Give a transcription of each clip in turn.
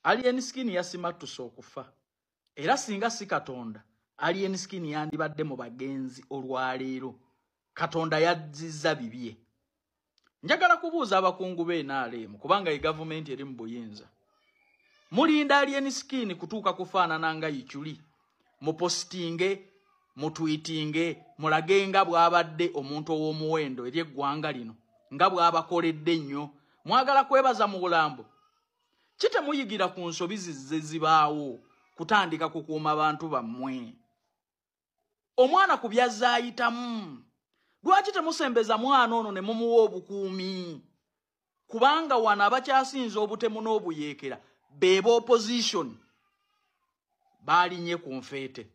Alien skin yasimatusa okufa. Era singa si Katonda, alien skin yandibadde mu bagenzi olwaleero. Katonda yazizza bibye. Njagala kubuuza abakungu b'NRM kubanga government eri mu buyinza. Mulinda alien skin kutuuka kufaanana nga Ichuli. Mu postinge, mu tweetinge, mulagenga bw'abadde omuntu ow'omuwendo eri eggwanga lino. Nga bw'abakoledde nnyo. Mwagala kwebaza mu bulambo. Kite muyigira ku nsobi zibaawo kutandika kukuuma abantu bammwe. Omwana ku byazza ayitamu. Lwaki temusembeza mwana ono ne mumuwa obukuumi? Kubanga wano abakyasinza obutemu n'obuyeekera beba opposition baalinye ku nfeete.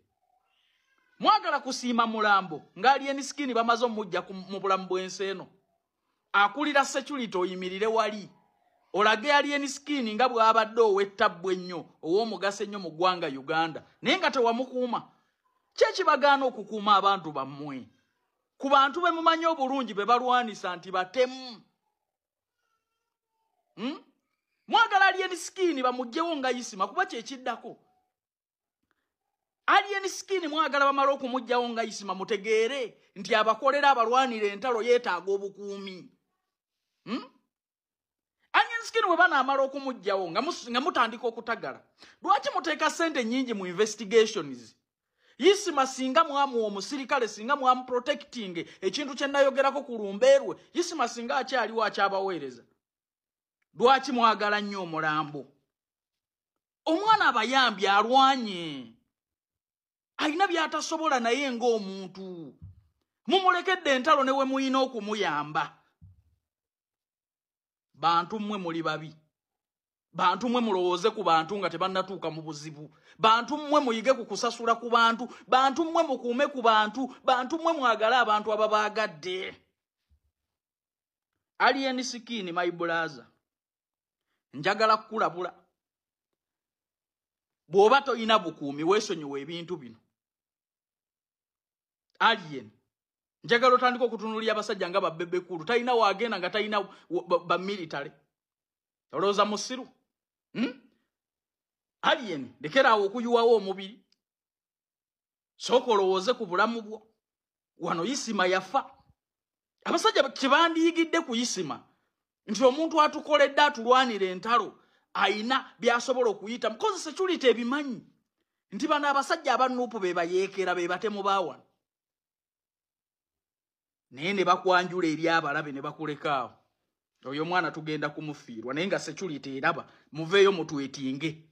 Mwagala kusiima mulambo ng'alien skin bamaze omujja mu bulamu bw'ensi eno. Akulira security oyimirire wali. Olage alien skin nga bw'abadde ow'ettabbu ennyo ow'omugaso ennyo mu ggwanga Uganda. Naye nga tewamukuuma. Kye kibagaana okukuuma abantu bammwe? Ku bantu be mumanyi obulungi be balwanisa nti batemu. Mwagala alien skin bamugyewo nga Isima kuba kye kiddako. Alien skin mwagala bamala okumugyawo nga Isima mutegeere nti abakolera abalwanira entalo yeetaaga obukuumi. Alien skin bwe banaamala okumugyawo nga mutandika okutagala. Lwaki muteeka ssente nnyingi mu investigations? Isima singa mwamu omusirikale singa mwamu protecting ekintu kye nayogerako ku lumbeerwe. Isima singa akyaliwo akyabaweereza. Lwaki mwagala nnyo omulambo? Omwana abayambye alwanye. Alina byatasobola naye ng'omuntu. Mumulekedde entalo ne we muyina okumuyamba. Bantu mmwe muli babi. Bantu mmwe mulowooze ku bantu nga tebannatuuka mu buzibu. Bantu mmwe muyige ku kusasula ku bantu. Bantu mmwe mukuume ku bantu. Bantu mmwe mwagala abantu ababaagadde. Alien skin my brother. Njagala kukulabula. Bw'oba toyina bukuumi weesonyiwa ebintu bino. Alien. Njagala otandika okutunuulira abasajja nga babbebekulu. Talina waagenda nga talina ba military. Olowooza musiru. Alien. Lekeraawo okuyuwawo omubiri. Sooka olowooze ku bulamu bwo. Wano Isima yafa. Abasajja kye bandiyigidde ku Isima. Nti omuntu atukoledde atulwanira entalo. Aina byasobola okuyita. Mukozi security ebimanyi. Nti bano abasajja abanuupu be bayeekera be batemu baawana. Naye ne bakwanjula eri abalabe ne bakulekaawo. Oyo mwana tugenda kumufiirwa naye nga security eraba muveeyo mutwetinge.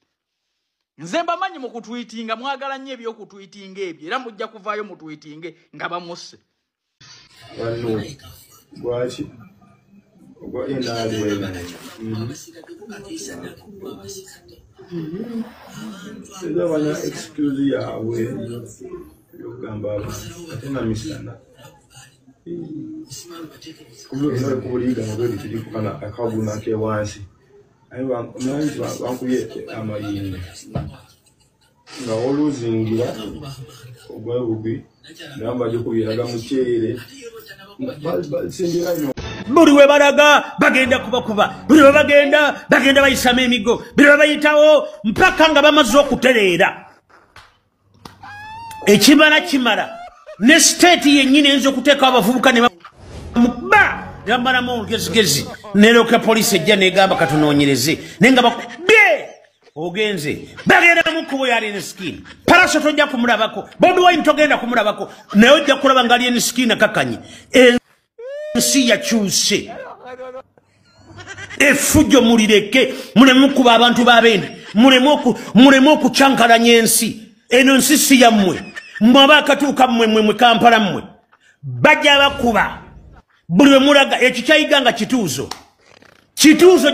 Nze mbamanyi mu kutwitinga mwagala nnyo eby'okutwitinga ebyo era mujja kuvaayo mutwetinge nga bamusse. Lwaki? Ogwa NRM. Eda bana excuse yawe yogamba ate na misana. Kuba kuliga ngoli kiri kana akabuna ke wansi. Ayi wanzi wankuye amayini. Nga oluzingira ogwabubi namba je kubiraga mukyere. Buli we balaga bagenda kubakuba. Buli we bagenda bayisama emigo. Buli we bayitawo mpaka nga bamaze okutereera. Ekimala kimala. Ne state yennyini enzo okuteeka abavubuka ne ba yambalamu olugezigezi neroka poliisi ejja negamba katunoonyereze naye nga bakubye ogenze bagenda mukubo ya alien skin paraso tojja kumulabako Bobi Wine togenda kumulabako naye ojja kulaba nga alien skin akakanye ensi yakyuse efujjo mulireke mulemu kuba abantu babende mulemu okucankalanya ensi eno nsi si yammwe mwaba akatuuka mmwe Kampala mmwe bajja bakuba buli we mulaga ekyo kyayiganga kituuzo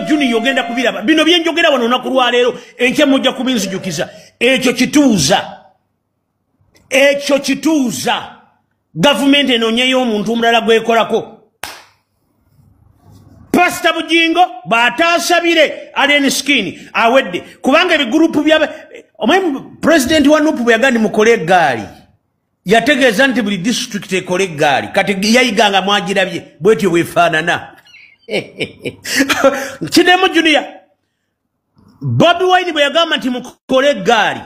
Junior ogenda kubiraba bino byenjogera wano olunaku lwaleero enkya mujja kubinzijukiza ekyo kituuza gavumenti enoonyeyo omuntu omulala gwekolako Pastor Bujingo bataasabire alien skin awedde kubanga ebigurupu byaba omanyi president wa NUP bwe yagandi mukole eggaali yategeeza nti buli district ekole eggaali kati yayiganga mwagirabye bwetyo bwefaanana kinemu Junior Bobi Wine bwe yagamba nti mukole eggaali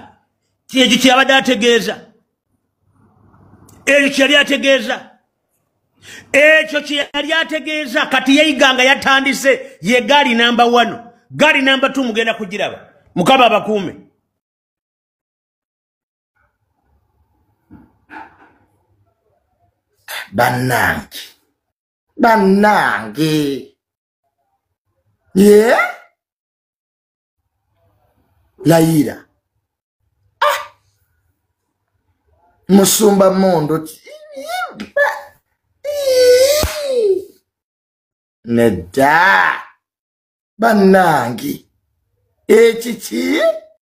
ekyo kyabadde ategeeza ekyo kyali ategeeza kati yeyiganga yatandise ye gaali namba 1 gaali namba 2 mugenda kugiraba mukaba abakuume bannange yeah Laira Musumba Mondo Neda Banangi Echichi